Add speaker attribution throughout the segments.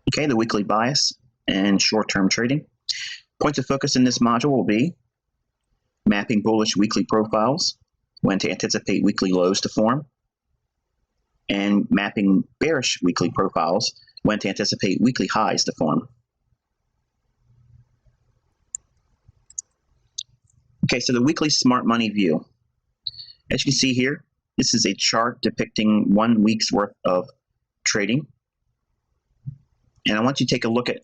Speaker 1: Okay, the weekly bias and short-term trading. Points of focus in this module will be mapping bullish weekly profiles, when to anticipate weekly lows to form, and mapping bearish weekly profiles, when to anticipate weekly highs to form. Okay, so the weekly smart money view. As you can see here, this is a chart depicting 1 week's worth of trading. And I want you to take a look at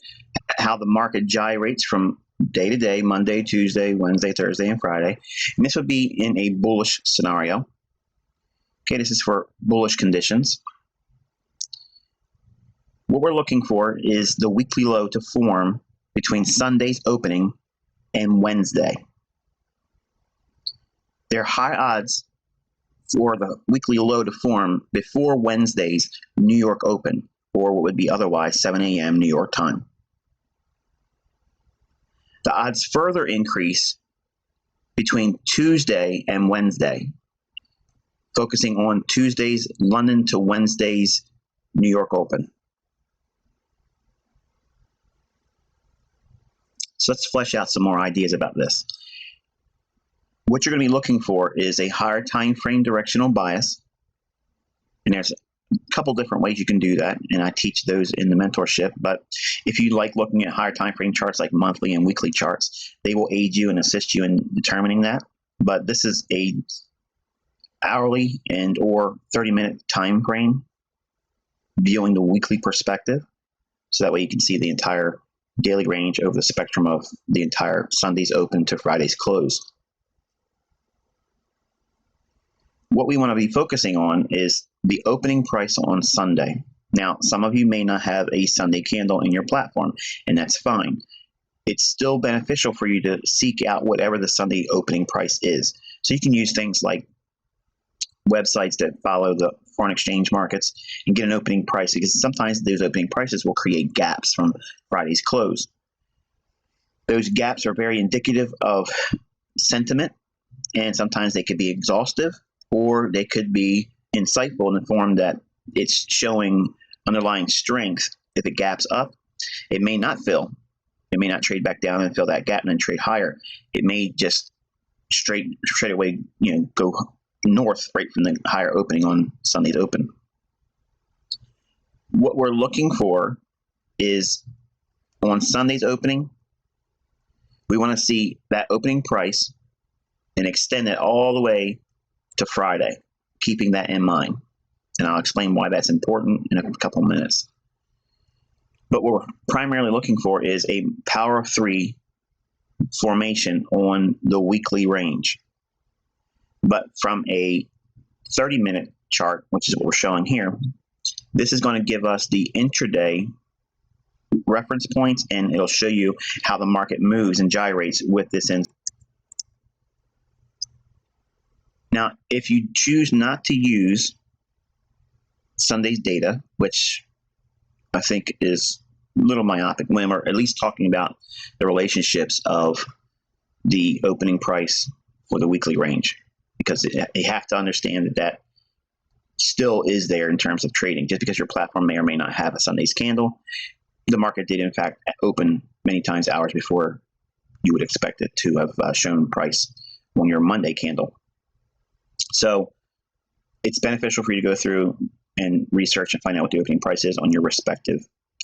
Speaker 1: how the market gyrates from day to day, Monday, Tuesday, Wednesday, Thursday, and Friday. And this would be in a bullish scenario. Okay, this is for bullish conditions. What we're looking for is the weekly low to form between Sunday's opening and Wednesday. There are high odds for the weekly low to form before Wednesday's New York Open, or what would be otherwise 7 a.m. New York time. The odds further increase between Tuesday and Wednesday, focusing on Tuesday's London to Wednesday's New York Open. So let's flesh out some more ideas about this. What you're going to be looking for is a higher time frame directional bias. And there's a couple different ways you can do that, and I teach those in the mentorship. But if you like looking at higher time frame charts like monthly and weekly charts, they will aid you and assist you in determining that. But this is a hourly and or 30-minute time frame viewing the weekly perspective, so that way you can see the entire daily range over the spectrum of the entire Sunday's open to Friday's close. What we want to be focusing on is the opening price on Sunday. Now, some of you may not have a Sunday candle in your platform, and that's fine. It's still beneficial for you to seek out whatever the Sunday opening price is. So you can use things like websites that follow the foreign exchange markets and get an opening price, because sometimes those opening prices will create gaps from Friday's close. Those gaps are very indicative of sentiment, and sometimes they could be exhaustive, or they could be insightful in the form that it's showing underlying strength. If it gaps up, it may not fill. It may not trade back down and fill that gap and then trade higher. It may just straight away, go north right from the higher opening on Sunday's open. What we're looking for is on Sunday's opening, we want to see that opening price and extend it all the way to Friday, keeping that in mind. And I'll explain why that's important in a couple of minutes. But what we're primarily looking for is a power of 3 formation on the weekly range. But from a 30-minute chart, which is what we're showing here, this is going to give us the intraday reference points, and it'll show you how the market moves and gyrates with this. Now, if you choose not to use Sunday's data, which I think is a little myopic when we're at least talking about the relationships of the opening price for the weekly range, because you have to understand that still is there in terms of trading. Just because your platform may or may not have a Sunday's candle, the market did in fact open many times hours before you would expect it to have shown price on your Monday candle. So it's beneficial for you to go through and research and find out what the opening price is on your respective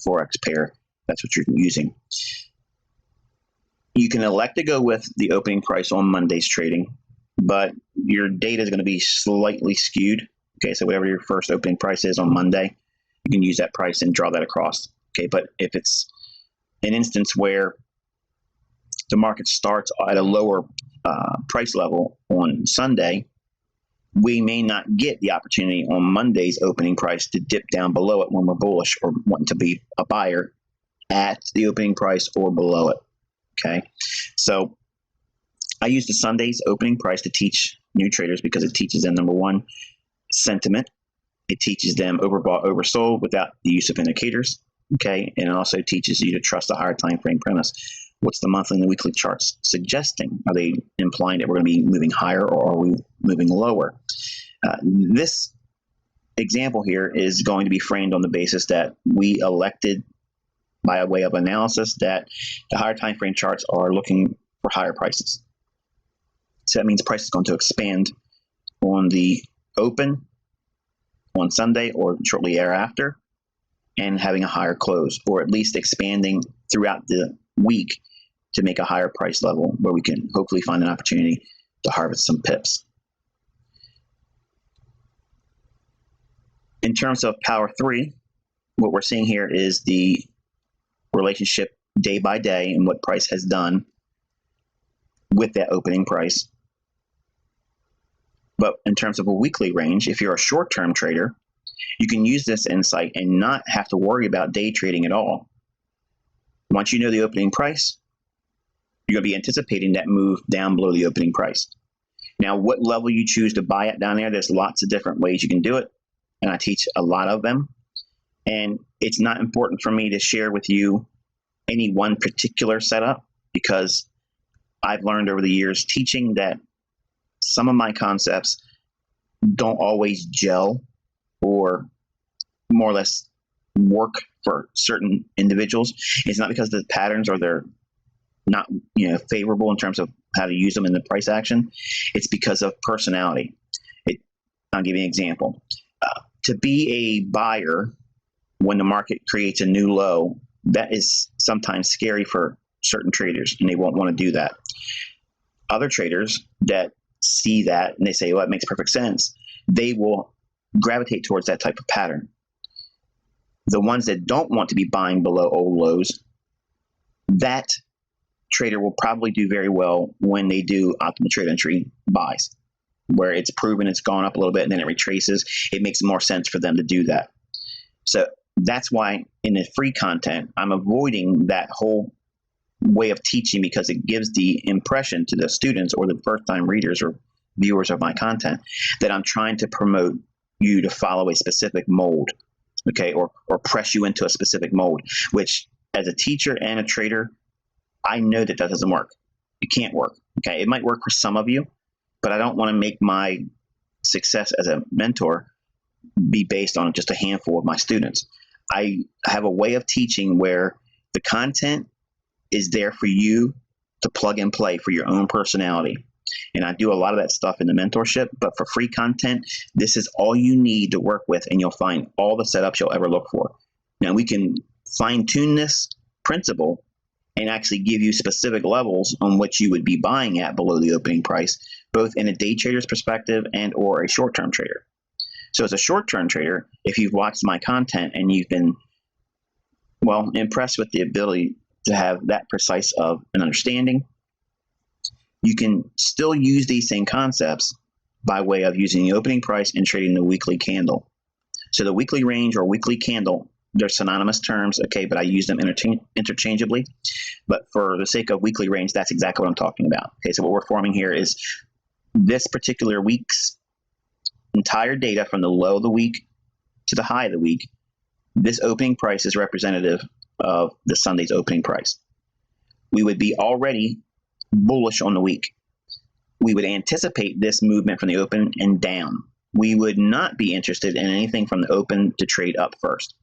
Speaker 1: Forex pair. That's what you're using. You can elect to go with the opening price on Monday's trading, but your data is going to be slightly skewed. Okay, so whatever your first opening price is on Monday, you can use that price and draw that across. Okay, but if it's an instance where the market starts at a lower price level on Sunday, we may not get the opportunity on Monday's opening price to dip down below it when we're bullish or wanting to be a buyer at the opening price or below it. Okay, so I use the Sunday's opening price to teach new traders because it teaches them, number one, sentiment. It teaches them overbought, oversold without the use of indicators. Okay, and it also teaches you to trust the higher time frame premise. What's the monthly and the weekly charts suggesting? Are they implying that we're going to be moving higher, or are we moving lower? This example here is going to be framed on the basis that we elected by way of analysis that the higher time frame charts are looking for higher prices. So that means price is going to expand on the open on Sunday or shortly thereafter, and having a higher close, or at least expanding throughout the week to make a higher price level where we can hopefully find an opportunity to harvest some pips. In terms of Power 3, what we're seeing here is the relationship day by day and what price has done with that opening price. But in terms of a weekly range, if you're a short-term trader, you can use this insight and not have to worry about day trading at all. Once you know the opening price, you're going to be anticipating that move down below the opening price. Now, what level you choose to buy at down there, there's lots of different ways you can do it, and I teach a lot of them. And it's not important for me to share with you any one particular setup, because I've learned over the years teaching that some of my concepts don't always gel or more or less work for certain individuals. It's not because the patterns or they're not favorable in terms of how to use them in the price action. It's because of personality. I'll give you an example. To be a buyer when the market creates a new low, that is sometimes scary for certain traders, and they won't want to do that. Other traders that see that and they say, well, it makes perfect sense, they will gravitate towards that type of pattern. The ones that don't want to be buying below old lows, that trader will probably do very well when they do optimal trade entry buys, where it's proven it's gone up a little bit and then it retraces. It makes more sense for them to do that. So that's why in the free content, I'm avoiding that whole way of teaching, because it gives the impression to the students or the first-time readers or viewers of my content that I'm trying to promote you to follow a specific mold, okay, or press you into a specific mold, which as a teacher and a trader, I know that doesn't work. It can't work, okay? It might work for some of you, but I don't want to make my success as a mentor be based on just a handful of my students. I have a way of teaching where the content is there for you to plug and play for your own personality. And I do a lot of that stuff in the mentorship, but for free content, this is all you need to work with, and you'll find all the setups you'll ever look for. Now, we can fine tune this principle and actually give you specific levels on what you would be buying at below the opening price, both in a day trader's perspective and or a short-term trader. So as a short-term trader, if you've watched my content and you've been, well, impressed with the ability to have that precise of an understanding, you can still use these same concepts by way of using the opening price and trading the weekly candle. So the weekly range or weekly candle, they're synonymous terms, okay, but I use them interchangeably. But for the sake of weekly range, that's exactly what I'm talking about. Okay, so what we're forming here is this particular week's entire data from the low of the week to the high of the week. This opening price is representative of the Sunday's opening price. We would be already bullish on the week. We would anticipate this movement from the open and down. We would not be interested in anything from the open to trade up first.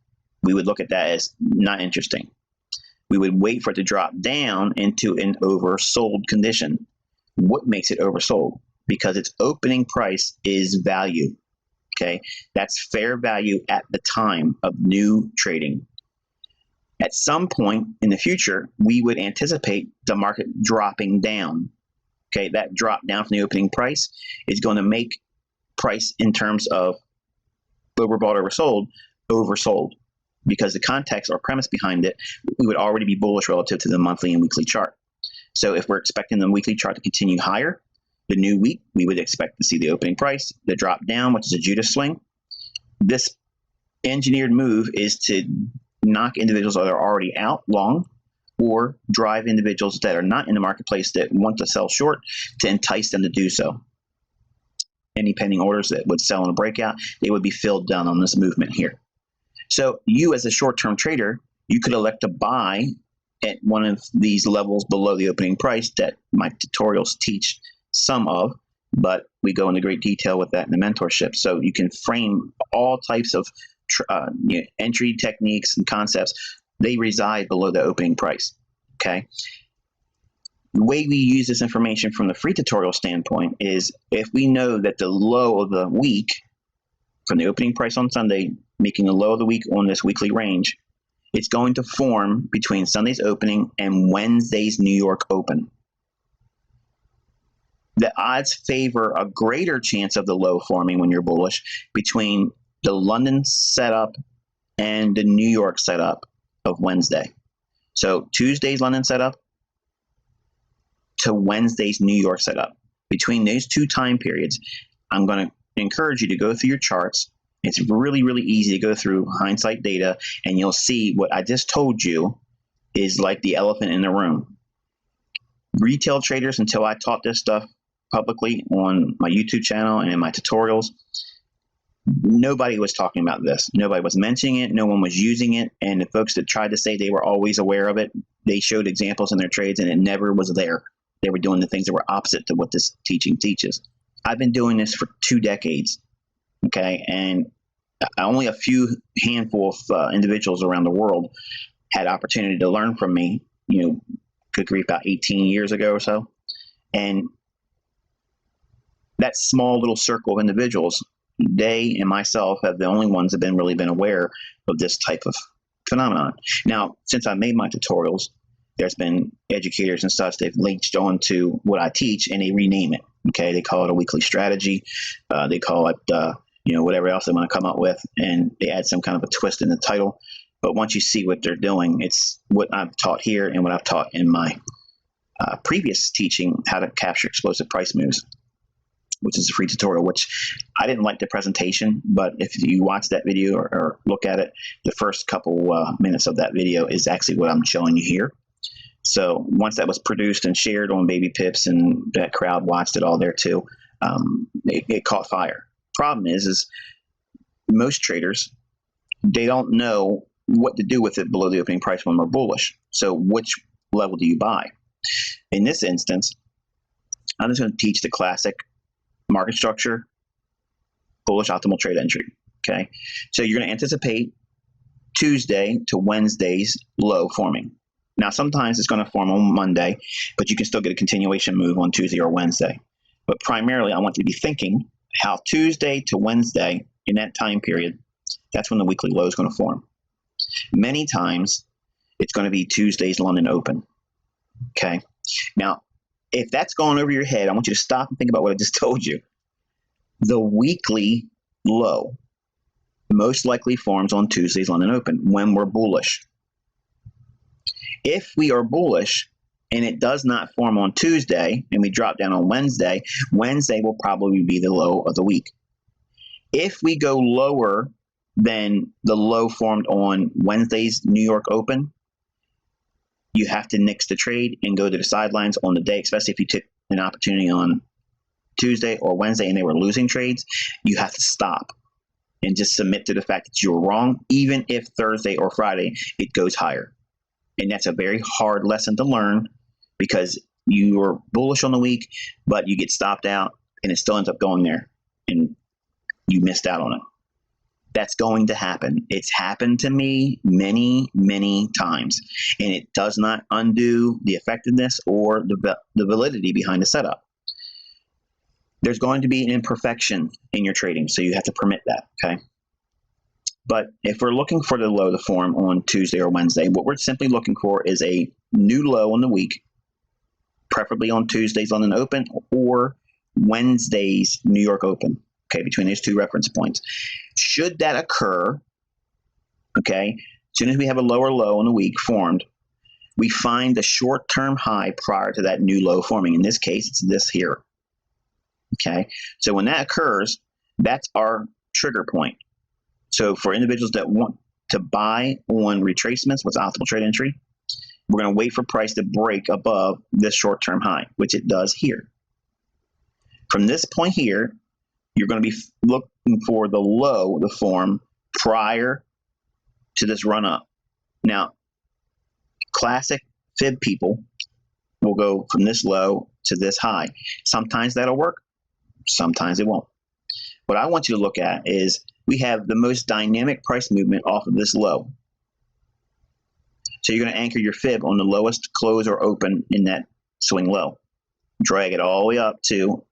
Speaker 1: We would look at that as not interesting. We would wait for it to drop down into an oversold condition. What makes it oversold? Because its opening price is value. Okay, that's fair value at the time of new trading. At some point in the future, we would anticipate the market dropping down. Okay, that drop down from the opening price is going to make price in terms of overbought, oversold, because the context or premise behind it, we would already be bullish relative to the monthly and weekly chart. So if we're expecting the weekly chart to continue higher, the new week, we would expect to see the opening price, the drop down, which is a Judas swing. This engineered move is to knock individuals that are already out long, or drive individuals that are not in the marketplace that want to sell short to entice them to do so. Any pending orders that would sell in a breakout, they would be filled down on this movement here. So you as a short-term trader, you could elect to buy at one of these levels below the opening price that my tutorials teach some of, but we go into great detail with that in the mentorship. So you can frame all types of entry techniques and concepts They reside below the opening price. Okay. The way we use this information from the free tutorial standpoint is if we know that the low of the week from the opening price on Sunday, making the low of the week on this weekly range, it's going to form between Sunday's opening and Wednesday's New York open. The odds favor a greater chance of the low forming when you're bullish between the London setup and the New York setup of Wednesday. So Tuesday's London setup to Wednesday's New York setup. Between those two time periods, I'm going to encourage you to go through your charts. It's really, really easy to go through hindsight data, and you'll see what I just told you is like the elephant in the room. Retail traders, until I taught this stuff publicly on my YouTube channel and in my tutorials, nobody was talking about this. Nobody was mentioning it. No one was using it. And the folks that tried to say they were always aware of it, they showed examples in their trades, and it never was there. They were doing the things that were opposite to what this teaching teaches. I've been doing this for 2 decades, okay? And only a few handful of individuals around the world had opportunity to learn from me, good grief, about 18 years ago or so. And that small little circle of individuals, they and myself have the only ones that have really been aware of this type of phenomenon. Now, since I made my tutorials, there's been educators and such, they've linked on to what I teach and they rename it. Okay, they call it a weekly strategy. They call it, whatever else they want to come up with, and they add some kind of a twist in the title. But once you see what they're doing, it's what I've taught here and what I've taught in my previous teaching, how to capture explosive price moves, which is a free tutorial, which I didn't like the presentation, but if you watch that video or look at it, the first couple minutes of that video is actually what I'm showing you here. So once that was produced and shared on Baby Pips and that crowd watched it all there too, it caught fire. Problem is most traders, they don't know what to do with it below the opening price when we're bullish. So which level do you buy? In this instance, I'm just going to teach the classic market structure, bullish optimal trade entry. Okay, so you're going to anticipate Tuesday to Wednesday's low forming. Now, sometimes it's going to form on Monday, but you can still get a continuation move on Tuesday or Wednesday. But primarily, I want you to be thinking how Tuesday to Wednesday in that time period, that's when the weekly low is going to form. Many times, it's going to be Tuesday's London open. Okay. Now, if that's going over your head, I want you to stop and think about what I just told you. The weekly low most likely forms on Tuesday's London open when we're bullish. If we are bullish and it does not form on Tuesday and we drop down on Wednesday, Wednesday will probably be the low of the week. If we go lower than the low formed on Wednesday's New York open, you have to nix the trade and go to the sidelines on the day, especially if you took an opportunity on Tuesday or Wednesday and they were losing trades. You have to stop and just submit to the fact that you were wrong, even if Thursday or Friday it goes higher. And that's a very hard lesson to learn because you are bullish on the week, but you get stopped out and it still ends up going there and you missed out on it. That's going to happen. It's happened to me many, many times, and it does not undo the effectiveness or the validity behind the setup. There's going to be an imperfection in your trading, so you have to permit that, okay? But if we're looking for the low to form on Tuesday or Wednesday, what we're simply looking for is a new low in the week, preferably on Tuesday's London Open or Wednesday's New York Open, okay, between those two reference points. Should that occur, okay, as soon as we have a lower low in the week formed, we find the short-term high prior to that new low forming. In this case, it's this here, okay? So when that occurs, that's our trigger point. So for individuals that want to buy on retracements with optimal trade entry, we're going to wait for price to break above this short-term high, which it does here. From this point here, you're going to be looking for the low to form prior to this run-up. Now, classic fib people will go from this low to this high. Sometimes that'll work. Sometimes it won't. What I want you to look at is we have the most dynamic price movement off of this low. So you're going to anchor your fib on the lowest close or open in that swing low. Drag it all the way up to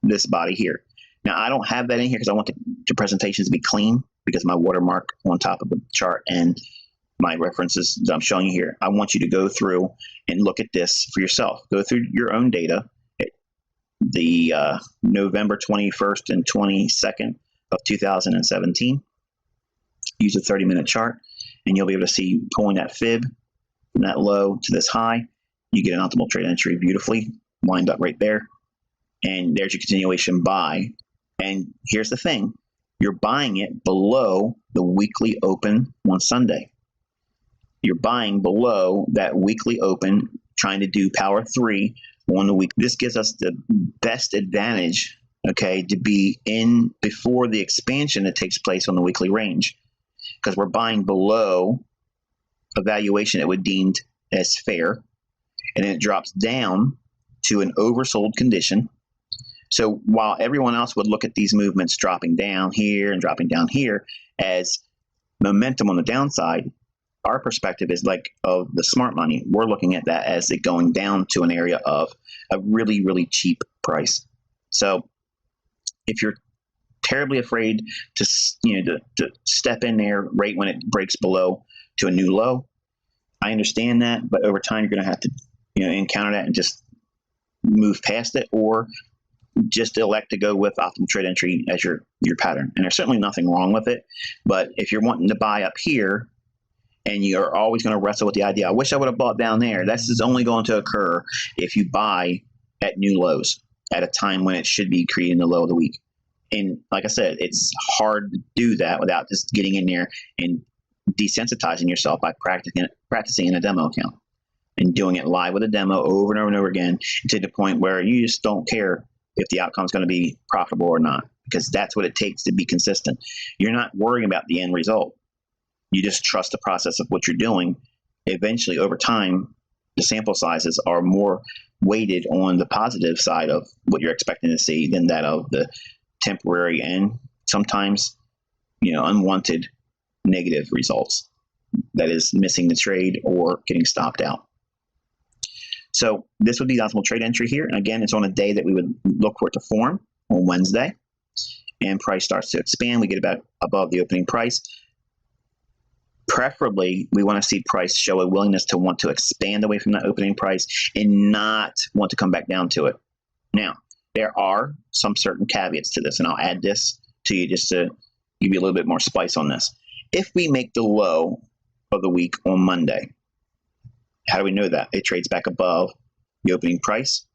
Speaker 1: this body here. Now, I don't have that in here because I want the presentations to be clean, because my watermark on top of the chart and my references that I'm showing you here. I want you to go through and look at this for yourself. Go through your own data. The November 21st and 22nd of 2017. Use a 30-minute chart, and you'll be able to see pulling that fib from that low to this high. You get an optimal trade entry beautifully lined up right there. And there's your continuation buy. And here's the thing. You're buying it below the weekly open on Sunday. You're buying below that weekly open, trying to do power 3 on the week. This gives us the best advantage, okay, to be in before the expansion that takes place on the weekly range, because we're buying below a valuation that would deemed as fair, and then it drops down to an oversold condition. So while everyone else would look at these movements dropping down here and dropping down here as momentum on the downside, our perspective is like of the smart money. We're looking at that as it going down to an area of a really, really cheap price. So if you're terribly afraid to step in there right when it breaks below to a new low, I understand that, but over time you're going to have to encounter that and just move past it, or just elect to go with optimal trade entry as your pattern. And there's certainly nothing wrong with it, but if you're wanting to buy up here and you're always going to wrestle with the idea, I wish I would have bought down there, this is only going to occur if you buy at new lows at a time when it should be creating the low of the week. And like I said, it's hard to do that without just getting in there and desensitizing yourself by practicing in a demo account and doing it live with a demo over and over and over again, to the point where you just don't care if the outcome is going to be profitable or not, because that's what it takes to be consistent. You're not worrying about the end result. You just trust the process of what you're doing. Eventually, over time, the sample sizes are more weighted on the positive side of what you're expecting to see than that of the temporary and sometimes, unwanted negative results. That is missing the trade or getting stopped out. So this would be the optimal trade entry here. And again, it's on a day that we would look for it to form on Wednesday. And price starts to expand. We get about above the opening price. Preferably, we want to see price show a willingness to want to expand away from that opening price and not want to come back down to it. Now, there are some certain caveats to this, and I'll add this to you just to give you a little bit more spice on this. If we make the low of the week on Monday, how do we know that? It trades back above the opening price,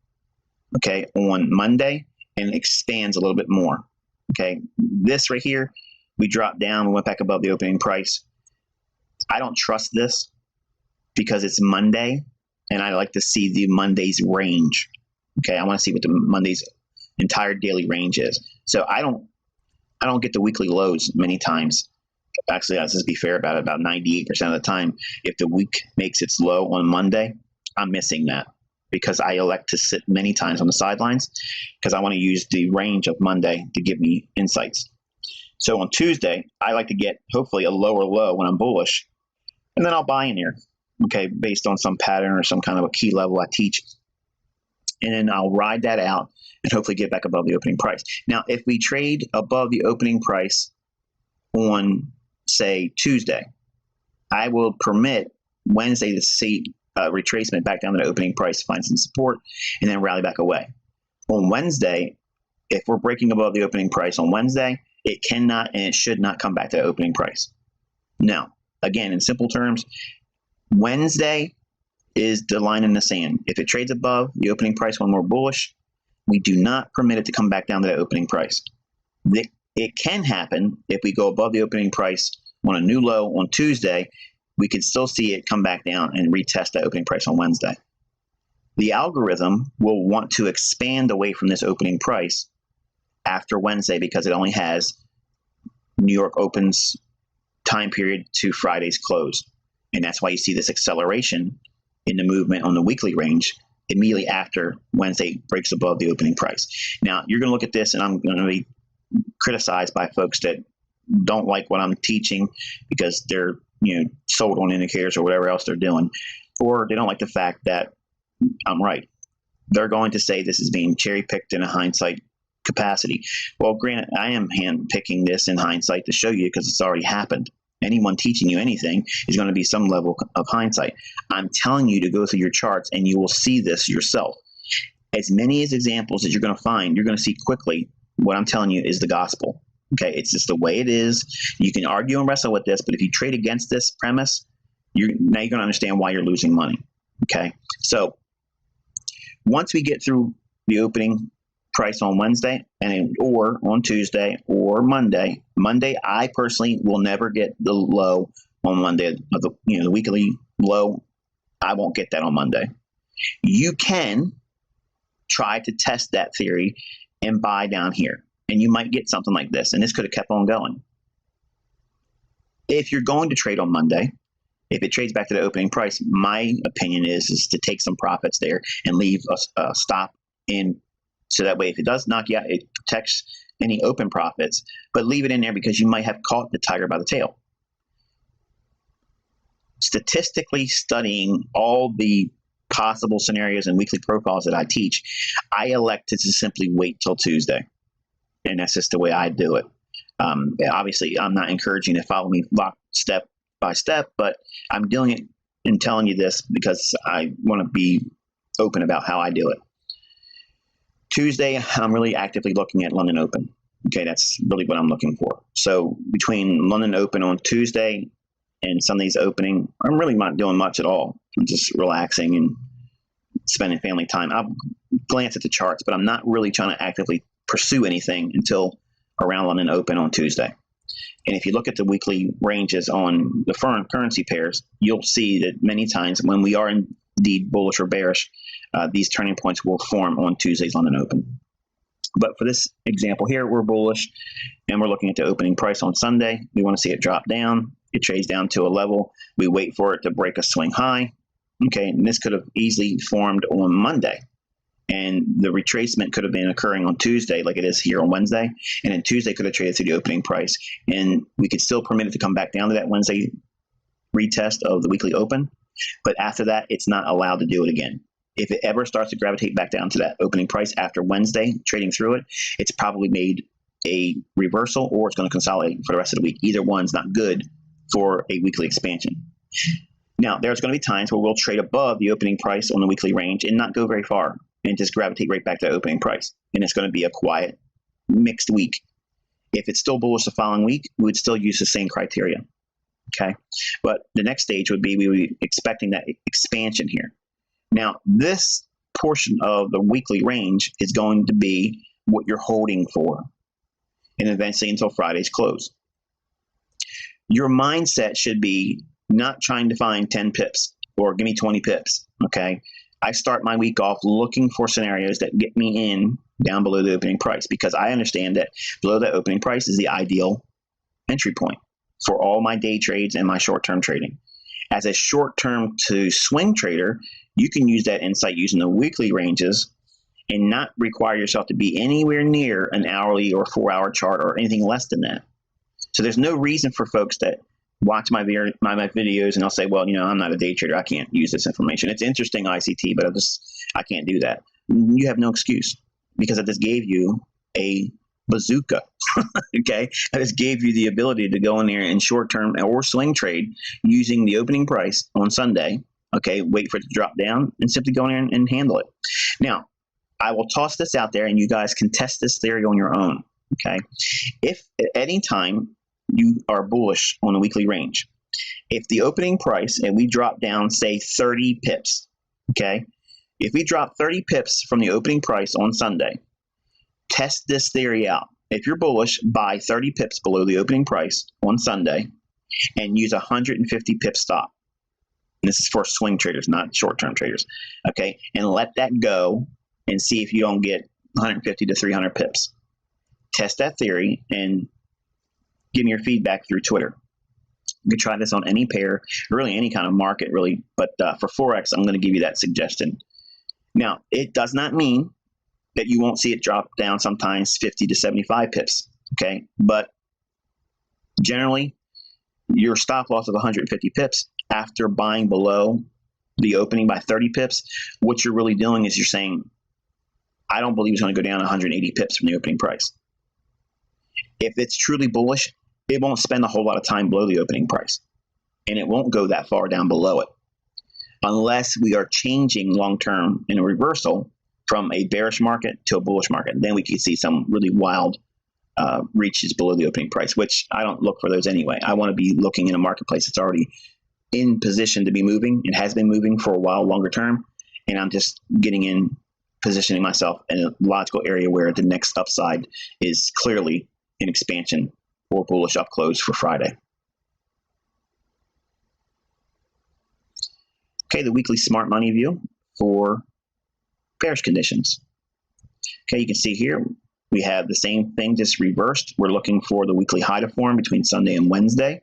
Speaker 1: okay, on Monday, and expands a little bit more, okay? This right here, we dropped down, we went back above the opening price. I don't trust this because it's Monday, and I like to see the Monday's range, okay? I want to see what the Monday's entire daily range is. So I don't get the weekly lows many times. Actually, let's just be fair about it. About 98% of the time, if the week makes its low on Monday, I'm missing that because I elect to sit many times on the sidelines because I want to use the range of Monday to give me insights. So on Tuesday, I like to get hopefully a lower low when I'm bullish, and then I'll buy in here, okay, based on some pattern or some kind of a key level I teach. And then I'll ride that out and hopefully get back above the opening price. Now, if we trade above the opening price on, say, Tuesday, I will permit Wednesday to see retracement back down to the opening price, find some support, and then rally back away. On Wednesday, if we're breaking above the opening price on Wednesday, it cannot and it should not come back to the opening price. Now, again, in simple terms, Wednesday is the line in the sand. If it trades above the opening price when we're bullish, we do not permit it to come back down to the opening price. It can happen if we go above the opening price on a new low on Tuesday. We can still see it come back down and retest that opening price on Wednesday. The algorithm will want to expand away from this opening price after Wednesday because it only has New York opens time period to Friday's close. And that's why you see this acceleration in the movement on the weekly range immediately after Wednesday breaks above the opening price. Now, you're going to look at this, and I'm going to be criticized by folks that don't like what I'm teaching because they're sold on indicators or whatever else they're doing, or they don't like the fact that I'm right. They're going to say this is being cherry picked in a hindsight capacity. Well, granted, I am hand picking this in hindsight to show you because it's already happened. Anyone teaching you anything is going to be some level of hindsight. I'm telling you to go through your charts and you will see this yourself. As many as examples as you're going to find, you're going to see quickly what I'm telling you is the gospel. Okay, it's just the way it is. You can argue and wrestle with this, but if you trade against this premise, now you're going to understand why you're losing money. Okay, so once we get through the opening price on Wednesday or on Tuesday or Monday, I personally will never get the low on Monday of the weekly low. I won't get that on Monday. You can try to test that theory and buy down here, and you might get something like this, and this could have kept on going. If you're going to trade on Monday, if it trades back to the opening price, my opinion is to take some profits there and leave a stop in, so that way if it does knock you out, it protects any open profits, but leave it in there because you might have caught the tiger by the tail. Statistically studying all the possible scenarios and weekly profiles that I teach, I elected to simply wait till Tuesday. And that's just the way I do it. Obviously, I'm not encouraging you to follow me step by step, but I'm doing it and telling you this because I want to be open about how I do it. Tuesday, I'm really actively looking at London Open. Okay, that's really what I'm looking for. So between London Open on Tuesday and Sunday's opening, I'm really not doing much at all. I'm just relaxing and spending family time. I'll glance at the charts, but I'm not really trying to actively pursue anything until around London Open on Tuesday. And if you look at the weekly ranges on the foreign currency pairs, you'll see that many times when we are indeed bullish or bearish, these turning points will form on Tuesday's London Open. But for this example here, we're bullish, and we're looking at the opening price on Sunday. We want to see it drop down. It trades down to a level. We wait for it to break a swing high. Okay, and this could have easily formed on Monday. And the retracement could have been occurring on Tuesday like it is here on Wednesday. And then Tuesday could have traded to the opening price. And we could still permit it to come back down to that Wednesday retest of the weekly open. But after that, it's not allowed to do it again. If it ever starts to gravitate back down to that opening price after Wednesday, trading through it, it's probably made a reversal or it's going to consolidate for the rest of the week. Either one's not good for a weekly expansion. Now, there's going to be times where we'll trade above the opening price on the weekly range and not go very far and just gravitate right back to the opening price. And it's going to be a quiet, mixed week. If it's still bullish the following week, we would still use the same criteria. Okay. But the next stage would be we would be expecting that expansion here. Now, this portion of the weekly range is going to be what you're holding for, and eventually until Friday's close. Your mindset should be not trying to find 10 pips or give me 20 pips. Okay. I start my week off looking for scenarios that get me in down below the opening price, because I understand that below that opening price is the ideal entry point for all my day trades and my short-term trading. As a short-term to swing trader, you can use that insight using the weekly ranges and not require yourself to be anywhere near an hourly or 4-hour chart or anything less than that. So there's no reason for folks that watch my videos and I'll say, well, I'm not a day trader. I can't use this information. It's interesting, ICT, but I can't do that. You have no excuse, because I just gave you a bazooka. Okay. I just gave you the ability to go in there and short-term or swing trade using the opening price on Sunday. Okay. Wait for it to drop down and simply go in there and handle it. Now, I will toss this out there and you guys can test this theory on your own. Okay. If at any time you are bullish on the weekly range, if the opening price and we drop down, say 30 pips, okay, if we drop 30 pips from the opening price on Sunday, test this theory out. If you're bullish, buy 30 pips below the opening price on Sunday and use 150 pip stop. And this is for swing traders, not short-term traders. Okay, and let that go and see if you don't get 150 to 300 pips. Test that theory and give me your feedback through Twitter. You can try this on any pair, really any kind of market, really. But for Forex, I'm going to give you that suggestion. Now, it does not mean that you won't see it drop down sometimes 50 to 75 pips. Okay, but generally, your stop loss of 150 pips after buying below the opening by 30 pips, what you're really doing is you're saying, I don't believe it's going to go down 180 pips from the opening price. If it's truly bullish, it won't spend a whole lot of time below the opening price, and it won't go that far down below it unless we are changing long-term in a reversal from a bearish market to a bullish market. Then we could see some really wild reaches below the opening price, which I don't look for those anyway. I want to be looking in a marketplace that's already in position to be moving. It has been moving for a while longer term, and I'm just getting in, positioning myself in a logical area where the next upside is clearly an expansion or bullish up close for Friday. Okay, the weekly smart money view for bearish conditions. Okay, you can see here we have the same thing, just reversed. We're looking for the weekly high to form between Sunday and Wednesday.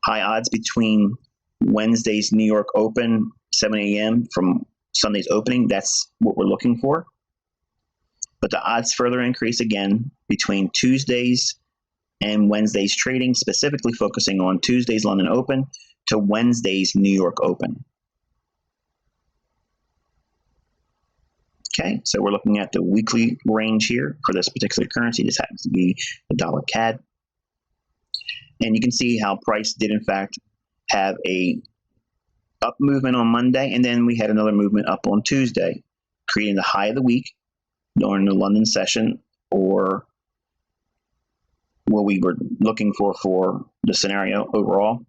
Speaker 1: High odds between Wednesday's New York Open, 7 a.m. from Sunday's opening. That's what we're looking for. But the odds further increase again between Tuesday's and Wednesday's trading, specifically focusing on Tuesday's London Open to Wednesday's New York Open. Okay, so we're looking at the weekly range here for this particular currency. This happens to be the dollar CAD. And you can see how price did in fact have a up movement on Monday, and then we had another movement up on Tuesday, creating the high of the week during the London session, or what we were looking for the scenario overall.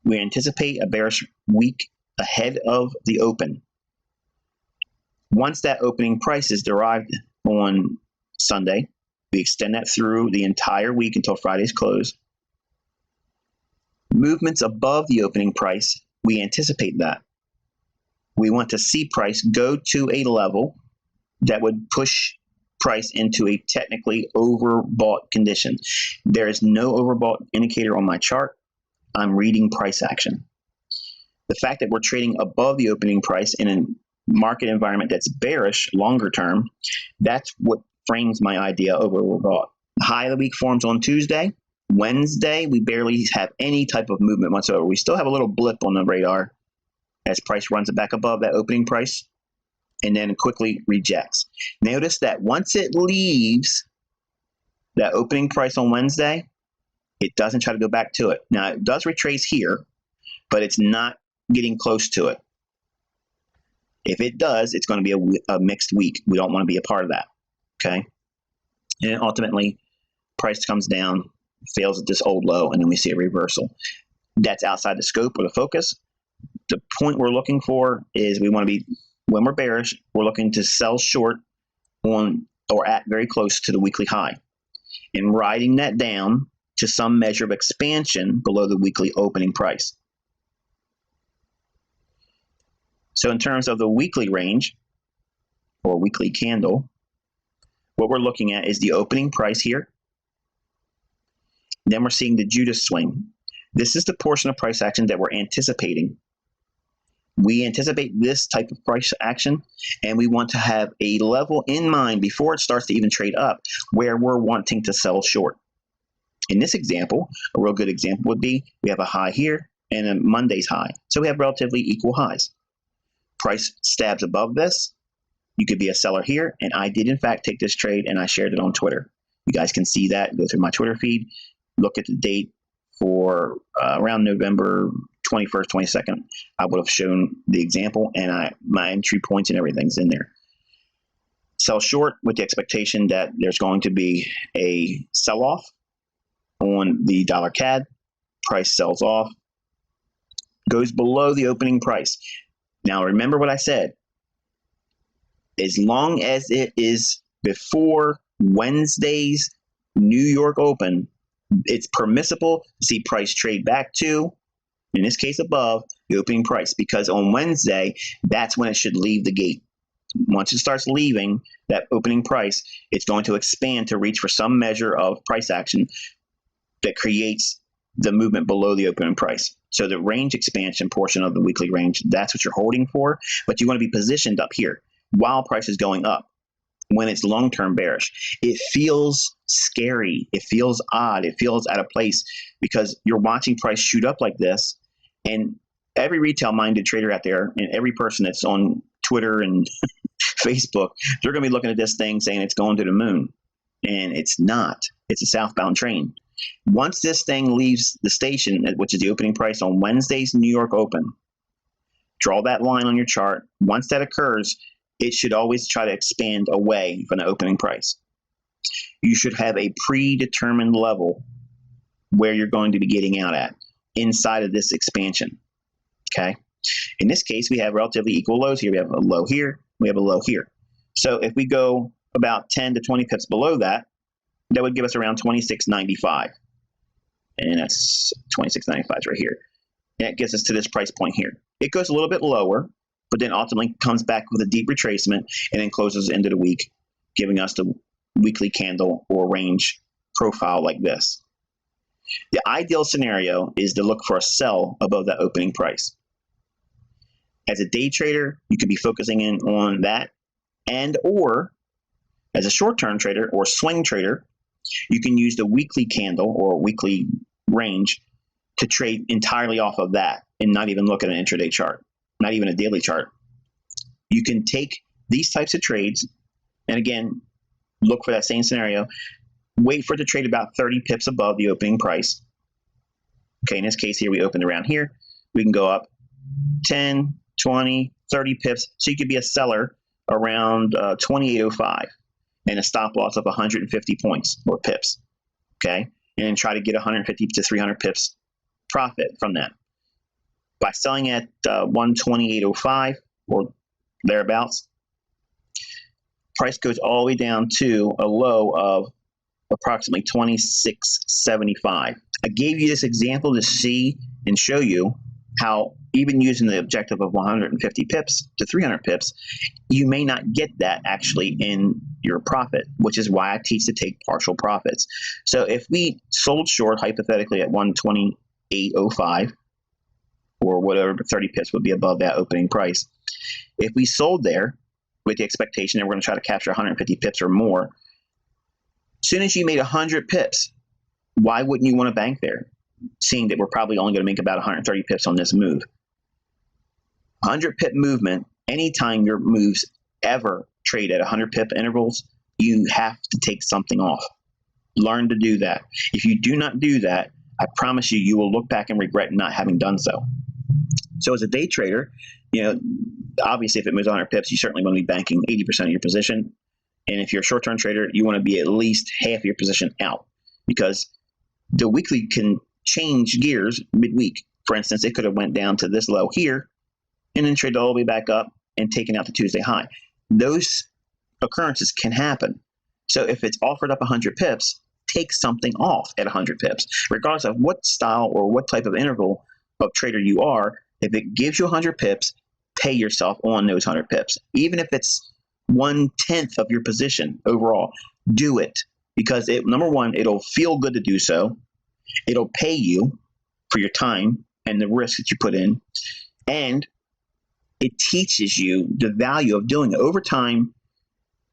Speaker 1: We anticipate a bearish week ahead of the open. Once that opening price is derived on Sunday, we extend that through the entire week until Friday's close. Movements above the opening price, we anticipate that. We want to see price go to a level that would push price into a technically overbought condition. There is no overbought indicator on my chart. I'm reading price action. The fact that we're trading above the opening price in a market environment that's bearish longer term, that's what frames my idea of overbought. High of the week forms on Tuesday. Wednesday, we barely have any type of movement whatsoever. We still have a little blip on the radar as price runs it back above that opening price and then quickly rejects. Notice that once it leaves that opening price on Wednesday, it doesn't try to go back to it. Now, it does retrace here, but it's not getting close to it. If it does, it's going to be a mixed week. We don't want to be a part of that, okay? And ultimately, price comes down, fails at this old low, and then we see a reversal. That's outside the scope or the focus. The point we're looking for is we want to be, when we're bearish, we're looking to sell short on or at very close to the weekly high and riding that down to some measure of expansion below the weekly opening price. So in terms of the weekly range or weekly candle, what we're looking at is the opening price here. Then we're seeing the Judas swing. This is the portion of price action that we're anticipating. We anticipate this type of price action, and we want to have a level in mind before it starts to even trade up where we're wanting to sell short. In this example, a real good example would be we have a high here and a Monday's high. So we have relatively equal highs. Price stabs above this. You could be a seller here, and I did in fact take this trade and I shared it on Twitter. You guys can see that. Go through my Twitter feed, look at the date for around November 21st, 22nd. I would have shown the example, and my entry points and everything's in there. Sell short with the expectation that there's going to be a sell-off on the dollar CAD. Price sells off, goes below the opening price. Now remember what I said. As long as it is before Wednesday's New York Open, it's permissible to see price trade back to, in this case above, the opening price, because on Wednesday, that's when it should leave the gate. Once it starts leaving that opening price, it's going to expand to reach for some measure of price action that creates the movement below the opening price. So the range expansion portion of the weekly range, that's what you're holding for, but you want to be positioned up here while price is going up. when it's long-term bearish. It feels scary. It feels odd. It feels out of place because you're watching price shoot up like this, and every retail-minded trader out there and every person that's on Twitter and Facebook, they're going to be looking at this thing saying it's going to the moon, and it's not. It's a southbound train. Once this thing leaves the station, which is the opening price on Wednesday's New York Open, draw that line on your chart. Once that occurs, it should always try to expand away from the opening price. You should have a predetermined level where you're going to be getting out at inside of this expansion. Okay. In this case, we have relatively equal lows here. We have a low here. We have a low here. So if we go about 10 to 20 pips below that, that would give us around 26.95. And that's 26.95 right here. And that gets us to this price point here. It goes a little bit lower, but then ultimately comes back with a deep retracement and then closes the end of the week, giving us the weekly candle or range profile like this. The ideal scenario is to look for a sell above that opening price. As a day trader, you could be focusing in on that, and or as a short-term trader or swing trader, you can use the weekly candle or weekly range to trade entirely off of that and not even look at an intraday chart, not even a daily chart. You can take these types of trades and again, look for that same scenario, wait for it to trade about 30 pips above the opening price. Okay, in this case here, we opened around here. We can go up 10, 20, 30 pips. So you could be a seller around 28.05 and a stop loss of 150 points or pips. Okay, and then try to get 150 to 300 pips profit from that. By selling at 128.05 or thereabouts, price goes all the way down to a low of approximately 26.75. I gave you this example to see and show you how even using the objective of 150 pips to 300 pips, you may not get that actually in your profit, which is why I teach to take partial profits. So if we sold short hypothetically at 128.05 or whatever, 30 pips would be above that opening price. If we sold there with the expectation that we're going to try to capture 150 pips or more, as soon as you made 100 pips, why wouldn't you want to bank there, seeing that we're probably only going to make about 130 pips on this move? 100 pip movement, anytime your moves ever trade at 100 pip intervals, you have to take something off. Learn to do that. If you do not do that, I promise you, you will look back and regret not having done so. So as a day trader, obviously if it moves 100 pips, you certainly want to be banking 80% of your position. And if you're a short-term trader, you want to be at least half your position out, because the weekly can change gears midweek. For instance, it could have went down to this low here and then traded all the way back up and taken out the Tuesday high. Those occurrences can happen. So if it's offered up 100 pips, take something off at 100 pips, regardless of what style or what type of interval of trader you are. If it gives you 100 pips, pay yourself on those 100 pips. Even if it's 1/10 of your position overall, do it, because number one, it'll feel good to do so. It'll pay you for your time and the risk that you put in, and it teaches you the value of doing it over time.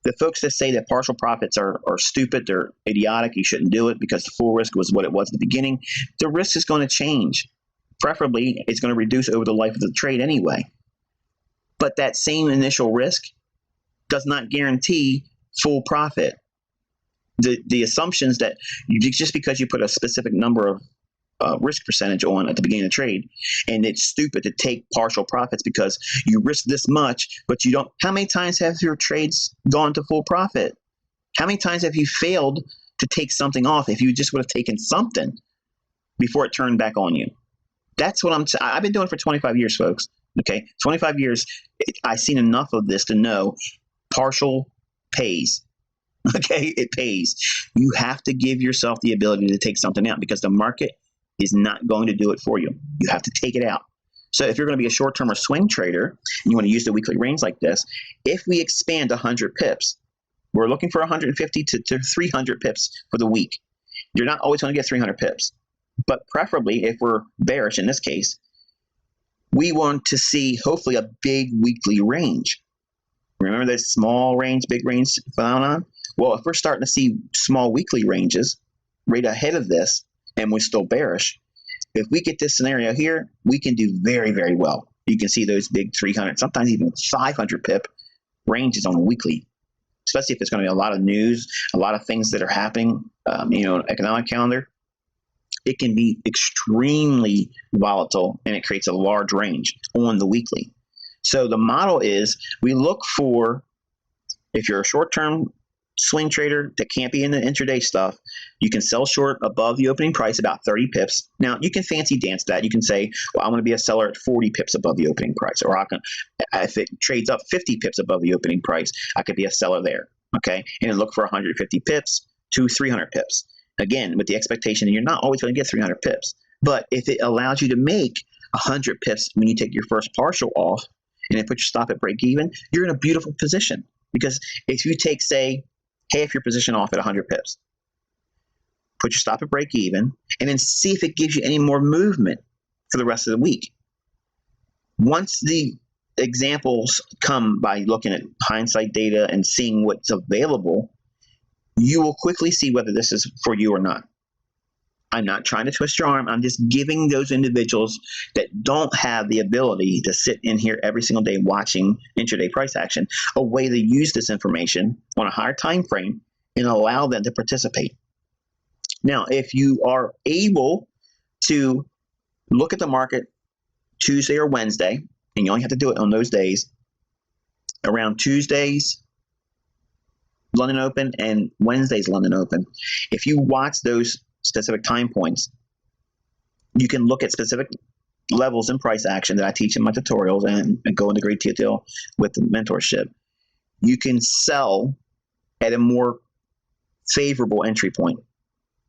Speaker 1: The folks that say that partial profits are stupid, they're idiotic, you shouldn't do it because the full risk was what it was at the beginning. The risk is going to change. Preferably, it's going to reduce over the life of the trade anyway. But that same initial risk does not guarantee full profit. The assumptions that just because you put a specific number of risk percentage on at the beginning of the trade, and it's stupid to take partial profits because you risk this much, but you don't. How many times have your trades gone to full profit? How many times have you failed to take something off if you just would have taken something before it turned back on you? That's what I've been doing for 25 years, folks. Okay, 25 years. I've seen enough of this to know partial pays. Okay, it pays. You have to give yourself the ability to take something out because the market is not going to do it for you. You have to take it out. So if you're going to be a short-term or swing trader, and you want to use the weekly range like this, if we expand 100 pips, we're looking for 150 to 300 pips for the week. You're not always going to get 300 pips, but preferably if we're bearish in this case, we want to see hopefully a big weekly range. Remember this small range, big range phenomenon? Well, if we're starting to see small weekly ranges right ahead of this and we're still bearish, if we get this scenario here, we can do very, very well. You can see those big 300, sometimes even 500 pip ranges on a weekly, especially if there's going to be a lot of news, a lot of things that are happening, economic calendar. It can be extremely volatile, and it creates a large range on the weekly. So the model is we look for, if you're a short-term swing trader that can't be in the intraday stuff, you can sell short above the opening price about 30 pips. Now, you can fancy dance that. You can say, well, I'm going to be a seller at 40 pips above the opening price. Or if it trades up 50 pips above the opening price, I could be a seller there. Okay? And then look for 150 pips to 300 pips. Again, with the expectation that you're not always going to get 300 pips. But if it allows you to make 100 pips when you take your first partial off and then put your stop at break even, you're in a beautiful position. Because if you take, say, half your position off at 100 pips, put your stop at break even, and then see if it gives you any more movement for the rest of the week. Once the examples come by looking at hindsight data and seeing what's available, you will quickly see whether this is for you or not. I'm not trying to twist your arm. I'm just giving those individuals that don't have the ability to sit in here every single day watching intraday price action a way to use this information on a higher time frame and allow them to participate. Now, if you are able to look at the market Tuesday or Wednesday, and you only have to do it on those days, around Tuesdays, London Open, and Wednesday's London Open, if you watch those specific time points, you can look at specific levels in price action that I teach in my tutorials and go into great detail with the mentorship. You can sell at a more favorable entry point,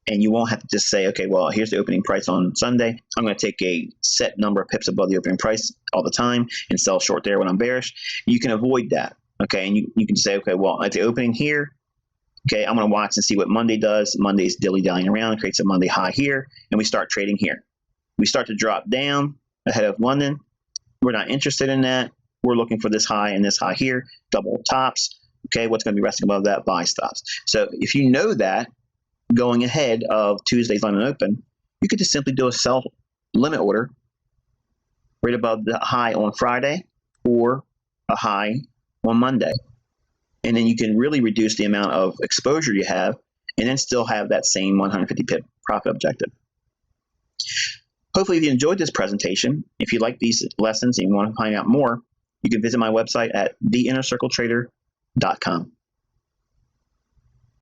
Speaker 1: and you won't have to just say, okay, well, here's the opening price on Sunday. I'm going to take a set number of pips above the opening price all the time and sell short there when I'm bearish. You can avoid that, okay? And you can say, okay, well, at the opening here, okay, I'm going to watch and see what Monday does. Monday's dilly-dallying around, creates a Monday high here, and we start trading here. We start to drop down ahead of London. We're not interested in that. We're looking for this high and this high here, double tops. Okay, what's going to be resting above that? Buy stops. So if you know that going ahead of Tuesday's London Open, you could just simply do a sell limit order right above the high on Friday or a high on Monday. And then you can really reduce the amount of exposure you have and then still have that same 150 pip profit objective. Hopefully, if you enjoyed this presentation, if you like these lessons and you want to find out more, you can visit my website at theinnercircletrader.com.